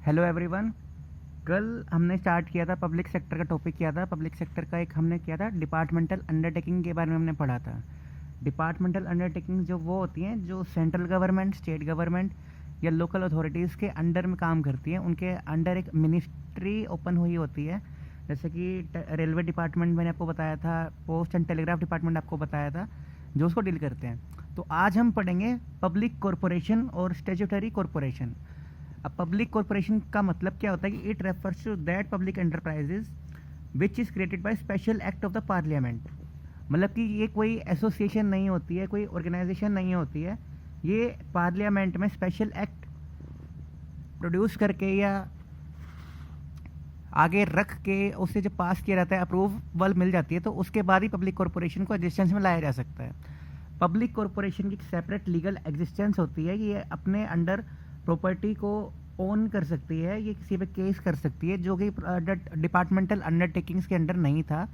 Hello everyone. कल हमने start किया था, पब्लिक सेक्टर का टॉपिक किया था। पब्लिक सेक्टर का एक हमने किया था डिपार्टमेंटल अंडरटेकिंग के बारे में हमने पढ़ा था। डिपार्टमेंटल अंडरटेकिंग जो वो होती हैं जो सेंट्रल गवर्नमेंट, स्टेट गवर्नमेंट या लोकल अथॉरिटीज़ के अंडर में काम करती हैं। उनके अंडर एक मिनिस्ट्री ओपन हुई होती है, जैसे कि रेलवे डिपार्टमेंट मैंने आपको बताया था, पोस्ट एंड टेलीग्राफ डिपार्टमेंट आपको बताया था, जो उसको डील करते हैं। तो आज हम पढ़ेंगे पब्लिक कॉरपोरेशन और स्टैट्यूटरी कॉरपोरेशन। अब पब्लिक कॉरपोरेशन का मतलब क्या होता है कि it refers to that public enterprises which is created by special act of the parliament. मतलब कि ये कोई एसोसिएशन नहीं होती है, कोई ऑर्गेनाइजेशन नहीं होती है, ये पार्लियामेंट में स्पेशल एक्ट प्रोड्यूस करके या आगे रख के उसे जब पास किया जाता है, अप्रूवल मिल जाती है, तो उसके बाद ही पब्लिक कॉरपोरेशन को एग्जिस्टेंस में लाया जा सकता है। पब्लिक कॉरपोरेशन की एक सेपरेट लीगल एग्जिस्टेंस होती है कि ये अपने अंडर प्रॉपर्टी को ओन कर सकती है, ये किसी पे केस कर सकती है, जो कि डिपार्टमेंटल अंडरटेकिंग्स के अंडर नहीं था।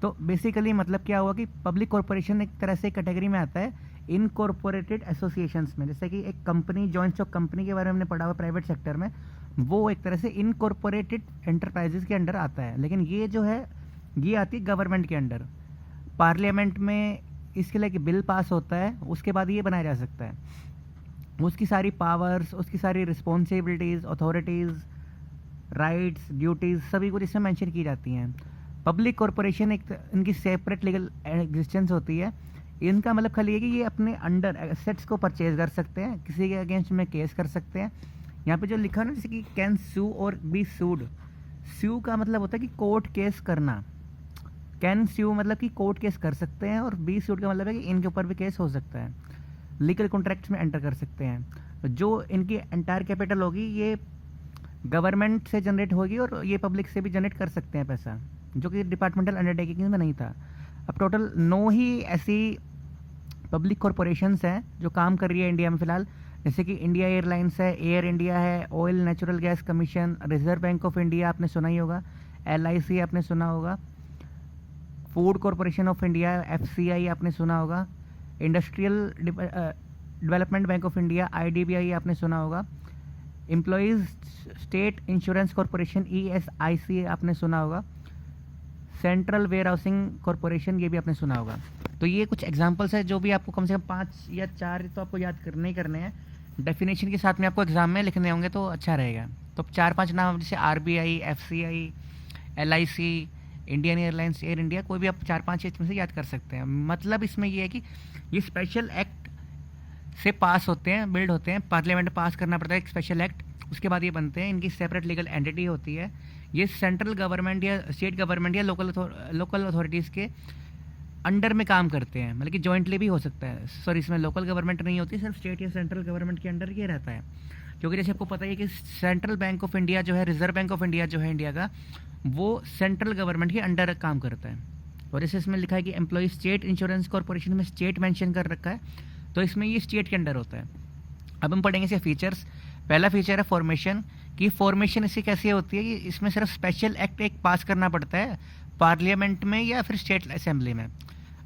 तो बेसिकली मतलब क्या हुआ कि पब्लिक कॉरपोरेशन एक तरह से कैटेगरी में आता है इनकॉर्पोरेटेड एसोसिएशंस में। जैसे कि एक कंपनी, जॉइंट स्टॉक कंपनी के बारे में हमने पढ़ा हुआ प्राइवेट सेक्टर में, वो एक तरह से इनकॉर्पोरेटेड एंटरप्राइजेस के अंडर आता है। लेकिन ये जो है ये आती है गवर्नमेंट के अंडर। पार्लियामेंट में इसके लिए बिल पास होता है, उसके बाद ये बनाया जा सकता है। उसकी सारी पावर्स, उसकी सारी रिस्पॉन्सिबिलिटीज़, अथॉरिटीज़, राइट्स, ड्यूटीज़ सभी कुछ इसमें मेंशन की जाती हैं। पब्लिक कॉरपोरेशन एक इनकी सेपरेट लीगल एग्जिस्टेंस होती है। इनका मतलब खाली है कि ये अपने अंडर एसेट्स को परचेज कर सकते हैं, किसी के अगेंस्ट में केस कर सकते हैं। यहाँ पे जो लिखा है ना, जैसे कि कैन सू और बी सूड। सू का मतलब होता है कि कोर्ट केस करना। कैन सू मतलब कि कोर्ट केस कर सकते हैं, और बी सूड का मतलब है कि इनके ऊपर भी केस हो सकता है, लीगल कॉन्ट्रैक्ट्स में एंटर कर सकते हैं। जो इनकी एंटायर कैपिटल होगी ये गवर्नमेंट से जनरेट होगी, और ये पब्लिक से भी जनरेट कर सकते हैं पैसा, जो कि डिपार्टमेंटल अंडरटेकिंग में नहीं था। अब टोटल 9 ही ऐसी पब्लिक कॉरपोरेशंस हैं जो काम कर रही है इंडिया में फ़िलहाल। जैसे कि इंडिया एयरलाइंस है, एयर इंडिया है, oil natural gas commission, reserve bank of India आपने सुना ही होगा, LIC आपने सुना होगा, food corporation of India FCI आपने सुना होगा, industrial development bank of India IDBI आपने सुना होगा, employees state insurance corporation ESIC आपने सुना होगा, सेंट्रल वेयर हाउसिंग कॉरपोरेशन ये भी आपने सुना होगा। तो ये कुछ एग्जांपल्स है जो भी आपको कम से कम 5 या 4 तो आपको याद करने ही करने हैं। डेफिनेशन के साथ में आपको एग्जाम में लिखने होंगे तो अच्छा रहेगा। तो 4-5 नाम जैसे RBI, FCI, LIC, Indian airlines, air India, कोई भी आप 4-5 इसमें से याद कर सकते हैं। मतलब इसमें ये है कि ये स्पेशल एक्ट से पास होते हैं, बिल्ड होते हैं, पार्लियामेंट पास करना पड़ता है एक स्पेशल एक्ट, उसके बाद ये बनते हैं। इनकी सेपरेट लीगल एंटिटी होती है। ये सेंट्रल गवर्नमेंट या स्टेट गवर्नमेंट या लोकल अथॉरिटीज़ के अंडर में काम करते हैं, मतलब कि जॉइंटली भी हो सकता है। सॉरी, इसमें लोकल गवर्नमेंट नहीं होती, सिर्फ स्टेट या सेंट्रल गवर्नमेंट के अंडर ये रहता है। क्योंकि जैसे आपको पता ही है कि सेंट्रल बैंक ऑफ इंडिया जो है, रिजर्व बैंक ऑफ इंडिया जो है इंडिया का, वो सेंट्रल गवर्नमेंट के अंडर काम करता है। और जैसे इसमें लिखा है कि एम्प्लॉय स्टेट इंश्योरेंस कॉरपोरेशन में स्टेट मेंशन कर रखा है, तो इसमें ये स्टेट के अंडर होता है। अब हम पढ़ेंगे इसे फीचर्स। पहला फीचर है फॉर्मेशन, कि फॉर्मेशन इसकी कैसी होती है कि इसमें सिर्फ स्पेशल एक्ट एक पास करना पड़ता है पार्लियामेंट में या फिर स्टेट असेंबली में।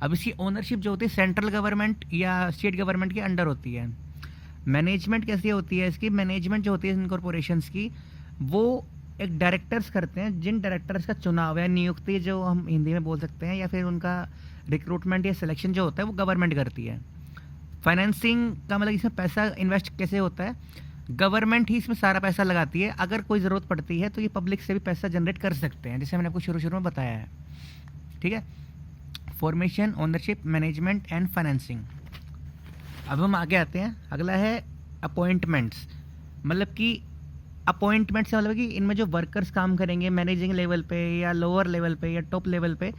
अब इसकी ओनरशिप जो होती है सेंट्रल गवर्नमेंट या स्टेट गवर्नमेंट के अंडर होती है। मैनेजमेंट कैसी होती है इसकी? मैनेजमेंट जो होती है इन कॉरपोरेशंस की, वो एक डायरेक्टर्स करते हैं, जिन डायरेक्टर्स का चुनाव या नियुक्ति जो हम हिंदी में बोल सकते हैं, या फिर उनका रिक्रूटमेंट या सिलेक्शन जो होता है वो गवर्नमेंट करती है। फाइनेंसिंग का मतलब इसमें पैसा इन्वेस्ट कैसे होता है? गवर्नमेंट ही इसमें सारा पैसा लगाती है। अगर कोई ज़रूरत पड़ती है तो ये पब्लिक से भी पैसा जनरेट कर सकते हैं, जैसे मैंने आपको शुरू में बताया है। ठीक है, formation, ownership, management and financing. अब हम आगे आते हैं, अगला है अपॉइंटमेंट्स। मतलब कि अपॉइंटमेंट से मतलब कि इनमें जो वर्कर्स काम करेंगे मैनेजिंग लेवल पे या लोअर लेवल पे या टॉप लेवल पे,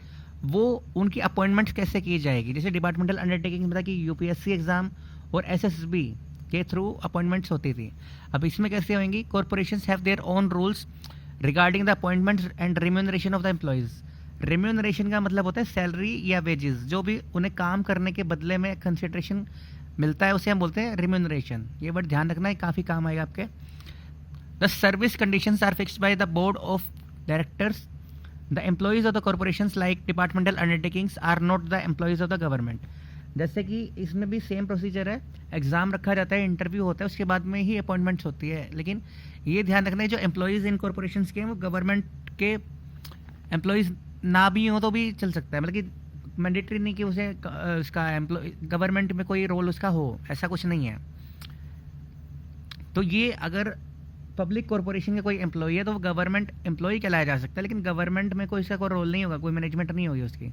वो उनकी अपॉइंटमेंट्स कैसे की जाएगी। जैसे डिपार्टमेंटल अंडरटेकिंग में था कि UPSC एग्जाम और SSB के थ्रू अपॉइंटमेंट्स होती थी। अब इसमें कैसे होंगी? Corporations have their own rules regarding the appointments and remuneration of the employees. Remuneration का मतलब होता है सैलरी या वेजेस, जो भी उन्हें काम करने के बदले में कंसिडरेशन मिलता है उसे हम बोलते हैं रिम्यूनरेशन। ये वर्ड ध्यान रखना है, काफ़ी काम आएगा आपके। The service conditions are fixed by the board of directors. The employees of the corporations like departmental undertakings are not the employees of the government. जैसे कि इसमें भी सेम प्रोसीजर है, एग्ज़ाम रखा जाता है, इंटरव्यू होता है, उसके बाद में ही अपॉइंटमेंट्स होती है। लेकिन ये ध्यान रखना है जो एम्प्लॉयज़ इन कॉरपोरेशंस के हैं वो गवर्नमेंट के एम्प्लॉयज़ ना भी हो तो भी चल सकता है, मतलब कि मैंडेटरी नहीं कि उसे उसका एम्प्लॉय गवर्नमेंट में कोई रोल उसका हो, ऐसा कुछ नहीं है। तो ये अगर पब्लिक कॉरपोरेशन का कोई एम्प्लॉय है तो वो गवर्नमेंट एम्प्लॉय कहलाया जा सकता है, लेकिन गवर्नमेंट में कोई इसका कोई रोल नहीं होगा, कोई मैनेजमेंट नहीं होगी उसकी।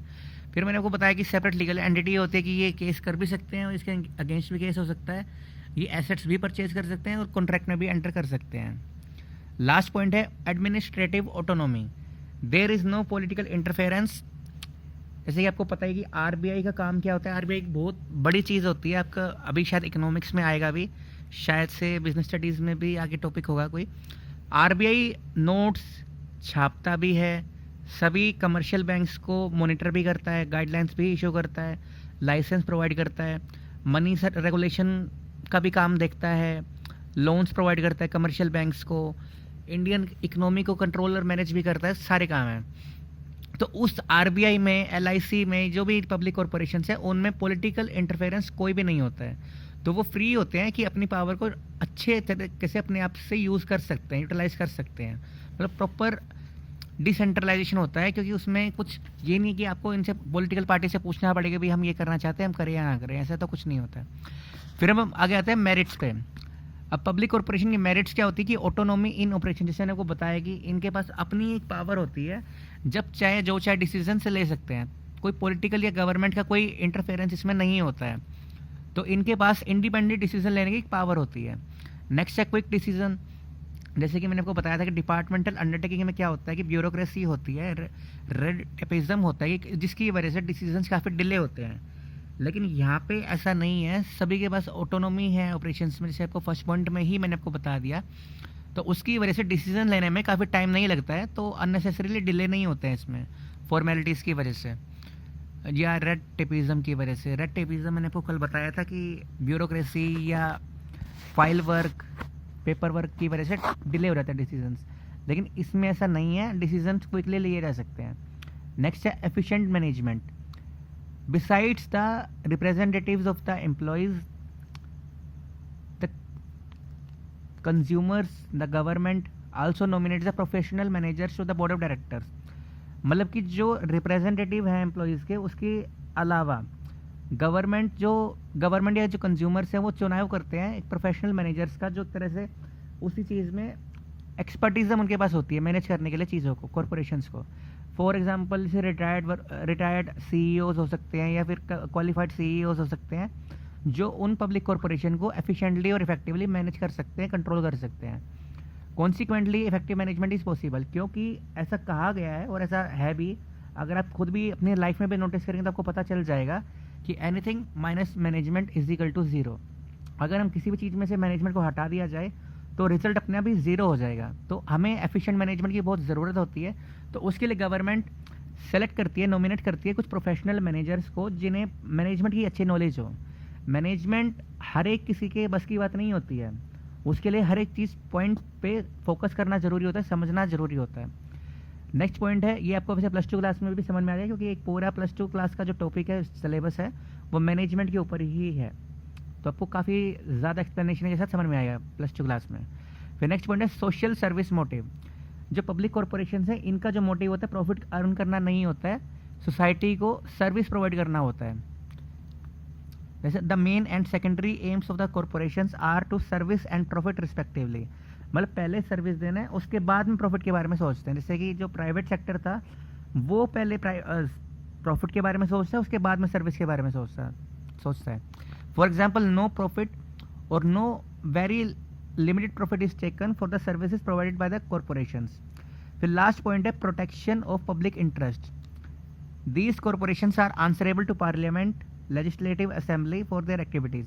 फिर मैंने आपको बताया कि सेपरेट लीगल एंटिटी होती है कि ये केस कर भी सकते हैं और इसके अगेंस्ट भी केस हो सकता है, ये एसेट्स भी परचेज कर सकते हैं और कॉन्ट्रैक्ट में भी एंटर कर सकते हैं। लास्ट पॉइंट है administrative autonomy, there is no political interference. जैसे कि आपको पता है कि आरबीआई का काम क्या होता है, आरबीआई एक बहुत बड़ी चीज़ होती है, आपका अभी शायद इकोनॉमिक्स में आएगा भी, शायद से बिजनेस स्टडीज़ में भी आगे टॉपिक होगा कोई। आरबीआई नोट्स छापता भी है, सभी कमर्शियल बैंक्स को मॉनिटर भी करता है, गाइडलाइंस भी इशू करता है, लाइसेंस प्रोवाइड करता है, मनी रेगुलेशन का भी काम देखता है, लोन्स प्रोवाइड करता है कमर्शियल बैंक्स को, इंडियन इकोनॉमी को कंट्रोल और मैनेज भी करता है, सारे काम हैं। तो उस आरबीआई में, एलआईसी में, जो भी पब्लिक कॉरपोरेशन है उनमें पॉलिटिकल इंटरफेरेंस कोई भी नहीं होता है, तो वो फ्री होते हैं कि अपनी पावर को अच्छे तरीके से अपने आप से यूज़ कर सकते हैं, यूटिलाइज कर सकते हैं, मतलब प्रॉपर डिसेंट्रलाइजेशन होता है, क्योंकि उसमें कुछ ये नहीं कि आपको इनसे पॉलिटिकल पार्टी से पूछना पड़ेगा भी हम ये करना चाहते हैं, हम करें या ना करें, ऐसा तो कुछ नहीं होता है। फिर हम आगे आते हैं मेरिट्स पे। अब पब्लिक कॉरपोरेशन की मेरिट्स क्या होती है कि ऑटोनॉमी इन ऑपरेशन, जैसे मैंने आपको बताया कि इनके पास अपनी एक पावर होती है, जब चाहे जो चाहे डिसीजन से ले सकते हैं, कोई पॉलिटिकल या गवर्नमेंट का कोई इंटरफेरेंस इसमें नहीं होता है, तो इनके पास इंडिपेंडेंट डिसीजन लेने की पावर होती है। नेक्स्ट है क्विक डिसीजन, जैसे कि मैंने आपको बताया था कि डिपार्टमेंटल अंडरटेकिंग में क्या होता है कि ब्यूरोक्रेसी होती है, रेड टेपिज्म होता है कि जिसकी वजह से डिसीजंस काफ़ी डिले होते हैं, लेकिन यहाँ पे ऐसा नहीं है, सभी के पास ऑटोनॉमी है ऑपरेशंस में, जैसे आपको फर्स्ट पॉइंट में ही मैंने आपको बता दिया, तो उसकी वजह से डिसीजन लेने में काफ़ी टाइम नहीं लगता है, तो अननेसेसरीली डिले नहीं होते हैं इसमें फॉर्मेलिटीज़ की वजह से या रेड टेपिज्म की वजह से। रेड टेपिज्म मैंने आपको कल बताया था कि ब्यूरोक्रेसी या फाइल वर्क, पेपर वर्क की वजह से डिले हो जाता है डिसीजंस, लेकिन इसमें ऐसा नहीं है, डिसीजंस क्विकली लिए जा सकते हैं। नेक्स्ट है efficient management, besides the representatives of the employees, the consumers, the government also nominates the professional managers to the board of directors. मतलब कि जो रिप्रेजेंटेटिव हैं एम्प्लॉयज़ के, उसके अलावा गवर्नमेंट या जो कंज्यूमर्स हैं वो चुनाव करते हैं एक प्रोफेशनल मैनेजर्स का, जो तरह से उसी चीज़ में एक्सपर्टीज़म उनके पास होती है मैनेज करने के लिए चीज़ों को, कॉरपोरेशंस को। फॉर एग्जांपल जैसे रिटायर्ड सीईओज हो सकते हैं या फिर क्वालिफाइड सीईओज हो सकते हैं, जो उन पब्लिक कॉरपोरेशन को एफिशिएंटली और इफेक्टिवली मैनेज कर सकते हैं, कंट्रोल कर सकते हैं। Consequently effective management is possible, क्योंकि ऐसा कहा गया है और ऐसा है भी, अगर आप खुद भी अपनी लाइफ में भी नोटिस करेंगे तो आपको पता चल जाएगा कि anything minus management is equal to zero. अगर हम किसी भी चीज़ में से मैनेजमेंट को हटा दिया जाए तो रिजल्ट अपने आप ही ज़ीरो हो जाएगा। तो हमें एफिशिएंट मैनेजमेंट की बहुत ज़रूरत होती है, तो उसके लिए गवर्नमेंट सेलेक्ट करती है, नॉमिनेट करती है कुछ प्रोफेशनल मैनेजर्स को जिन्हें मैनेजमेंट की अच्छी नॉलेज हो। मैनेजमेंट हर एक किसी के बस की बात नहीं होती है, उसके लिए हर एक चीज़ पॉइंट पे फोकस करना ज़रूरी होता है, समझना ज़रूरी होता है। नेक्स्ट पॉइंट है, ये आपको वैसे प्लस टू क्लास में भी समझ में आ जाएगा, क्योंकि एक पूरा प्लस टू क्लास का जो टॉपिक है, सिलेबस है, वो मैनेजमेंट के ऊपर ही है, तो आपको काफ़ी ज़्यादा एक्सप्लेनेशन के साथ समझ में आएगा प्लस टू क्लास में। फिर नेक्स्ट पॉइंट है सोशल सर्विस मोटिव। जो पब्लिक कॉरपोरेशन है इनका जो मोटिव होता है प्रॉफिट अर्न करना नहीं होता है, सोसाइटी को सर्विस प्रोवाइड करना होता है। जैसे the main and secondary aims of the corporations are to service and profit respectively, मतलब पहले सर्विस देना है उसके बाद में प्रॉफिट के बारे में सोचते हैं। जैसे कि जो प्राइवेट सेक्टर था वो पहले प्रॉफिट के बारे में सोचता है, उसके बाद में सर्विस के बारे में सोचता है। फॉर एग्जाम्पल नो प्रॉफिट और no very limited profit is taken for the services provided by the corporations. फिर लास्ट पॉइंट है protection of public interest. These corporations are answerable to parliament, legislative assembly for their activities,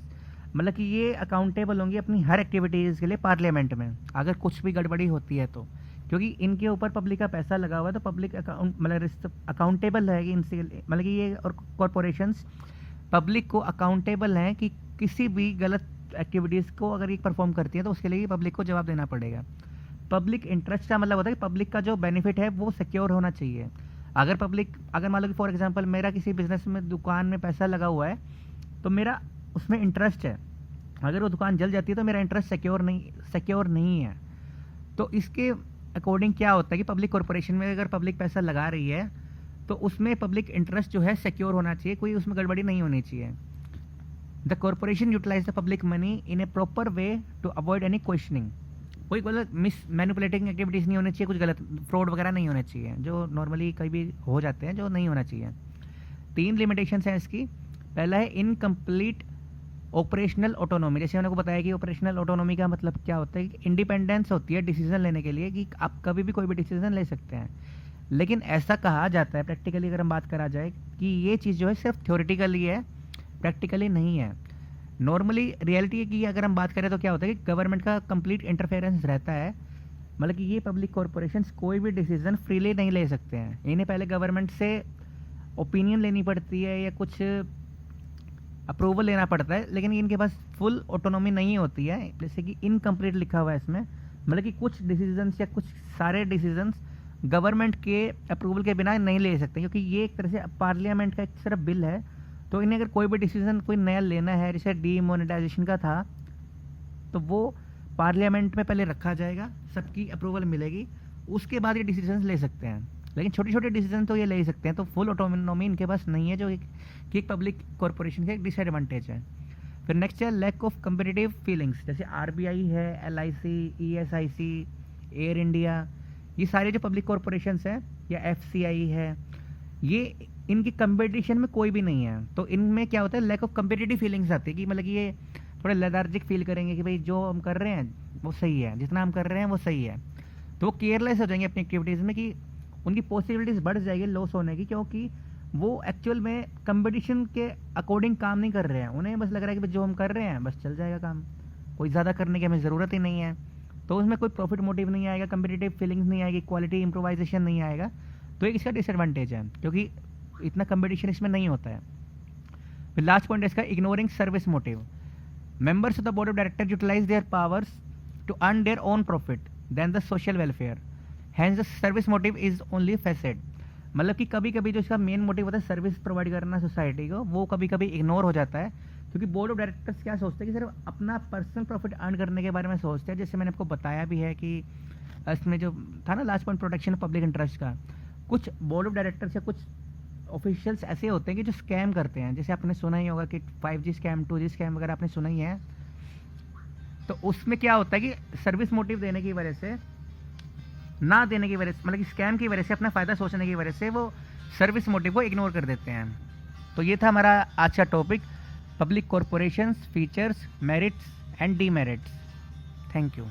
मतलब कि ये accountable होंगी अपनी हर activities के लिए parliament में अगर कुछ भी गड़बड़ी होती है तो, क्योंकि इनके ऊपर पब्लिक का पैसा लगा हुआ है, तो पब्लिक मतलब अकाउंटेबल रहेगी इनसे, मतलब कि ये और कॉरपोरेशंस पब्लिक को अकाउंटेबल हैं कि किसी भी गलत एक्टिविटीज़ को अगर ये परफॉर्म करती है तो उसके लिए पब्लिक को जवाब देना पड़ेगा। पब्लिक इंटरेस्ट का मतलब होता है कि पब्लिक का जो बेनिफिट है वो सिक्योर होना चाहिए। अगर मान लो कि फॉर एग्जांपल मेरा किसी बिजनेस में दुकान में पैसा लगा हुआ है तो मेरा उसमें इंटरेस्ट है। अगर वो दुकान जल जाती है तो मेरा इंटरेस्ट सिक्योर नहीं है। तो इसके अकॉर्डिंग क्या होता है कि पब्लिक कॉरपोरेशन में अगर पब्लिक पैसा लगा रही है तो उसमें पब्लिक इंटरेस्ट जो है सिक्योर होना चाहिए, कोई उसमें गड़बड़ी नहीं होनी चाहिए। The corporation utilise the public money in a proper way to avoid any questioning. कोई गलत मिस मैनिपुलेटिंग एक्टिविटीज़ नहीं होनी चाहिए, कुछ गलत फ्रॉड वगैरह नहीं होना चाहिए जो नॉर्मली कहीं भी हो जाते हैं, जो नहीं होना चाहिए। 3 लिमिटेशंस हैं इसकी। पहला है इनकम्प्लीट ऑपरेशनल ऑटोनॉमी। जैसे मैंने को बताया कि ऑपरेशनल ऑटोनॉमी का मतलब क्या होता है कि इंडिपेंडेंस होती है डिसीजन लेने के लिए, कि आप कभी भी कोई भी डिसीजन ले सकते हैं। लेकिन ऐसा कहा जाता है प्रैक्टिकली अगर हम बात करा जाए कि ये चीज़ जो है सिर्फ थ्योरेटिकली है, प्रैक्टिकली नहीं है। नॉर्मली रियलिटी की अगर हम बात करें तो क्या होता है कि गवर्नमेंट का कंप्लीट इंटरफेरेंस रहता है। मतलब कि ये पब्लिक कॉरपोरेशंस कोई भी डिसीजन फ्रीली नहीं ले सकते हैं, इन्हें पहले गवर्नमेंट से ओपिनियन लेनी पड़ती है या कुछ अप्रूवल लेना पड़ता है, लेकिन इनके पास फुल ऑटोनॉमी नहीं होती है। जैसे कि इनकम्प्लीट लिखा हुआ है इसमें, मतलब कि कुछ डिसीजंस या कुछ सारे डिसीजंस गवर्नमेंट के अप्रूवल के बिना नहीं ले सकते, क्योंकि ये एक तरह से पार्लियामेंट का एक सिर्फ बिल है। तो इन्हें अगर कोई भी डिसीजन कोई नया लेना है, जैसे डीमोनेटाइजेशन का था, तो वो पार्लियामेंट में पहले रखा जाएगा, सबकी अप्रूवल मिलेगी, उसके बाद ये डिसीजन ले सकते हैं। लेकिन छोटे छोटे डिसीजन तो ये ले ही सकते हैं, तो फुल ऑटोनॉमी इनके पास नहीं है, जो एक पब्लिक कॉरपोरेशन का एक डिसएडवांटेज है। फिर नेक्स्ट है लैक ऑफ कंपेटिटिव फीलिंग्स। जैसे आरबीआई है, एलआईसी, ईएसआईसी, एयर इंडिया, ये सारे जो पब्लिक कॉरपोरेशंस हैं, या एफसीआई है, ये इनकी कंपटीशन में कोई भी नहीं है। तो इनमें क्या होता है, लैक ऑफ कंपेटिटिव फीलिंग्स आती है कि मतलब कि ये थोड़े लेथार्जिक फील करेंगे कि भाई जो हम कर रहे हैं वो सही है, जितना हम कर रहे हैं वो सही है। तो वो केयरलेस हो जाएंगे अपनी एक्टिविटीज़ में, कि उनकी पॉसिबिलिटीज़ बढ़ जाएगी लॉस होने की, क्योंकि वो एक्चुअल में कंपटीशन के अकॉर्डिंग काम नहीं कर रहे हैं। उन्हें बस लग रहा है कि जो हम कर रहे हैं बस चल जाएगा काम, कोई ज़्यादा करने की हमें ज़रूरत ही नहीं है। तो उसमें कोई प्रॉफिट मोटिव नहीं आएगा, कंपेटिटिव फीलिंग्स नहीं आएगी, क्वालिटी इम्प्रोवाइजेशन नहीं आएगा। तो एक इसका डिसएडवांटेज है, क्योंकि इतना कंपटीशन इसमें नहीं होता है। फिर लास्ट पॉइंट है इसका ignoring service motive. Members of the board of director utilise their powers to earn their own profit than the social welfare, hence the service motive is only facet. मतलब कि कभी कभी जो इसका मेन मोटिव होता है सर्विस प्रोवाइड करना society को, वो कभी कभी इग्नोर हो जाता है, क्योंकि बोर्ड ऑफ डायरेक्टर्स क्या सोचते हैं कि सिर्फ अपना पर्सनल प्रॉफिट अर्न करने के बारे में सोचते हैं। जैसे मैंने आपको बताया भी है कि इसमें जो था ना last point, protection public interest का, कुछ बोर्ड ऑफ डायरेक्टर्स या कुछ ऑफिशियल्स ऐसे होते हैं कि जो स्कैम करते हैं। जैसे आपने सुना ही होगा कि 5G स्कैम, 2G स्कैम वगैरह आपने सुना ही है। तो उसमें क्या होता है कि सर्विस मोटिव देने की वजह से, ना देने की वजह से, मतलब कि स्कैम की वजह से, अपना फ़ायदा सोचने की वजह से वो सर्विस मोटिव को इग्नोर कर देते हैं। तो ये था हमारा आज का topic, public corporations, features, merits and demerits. Thank you.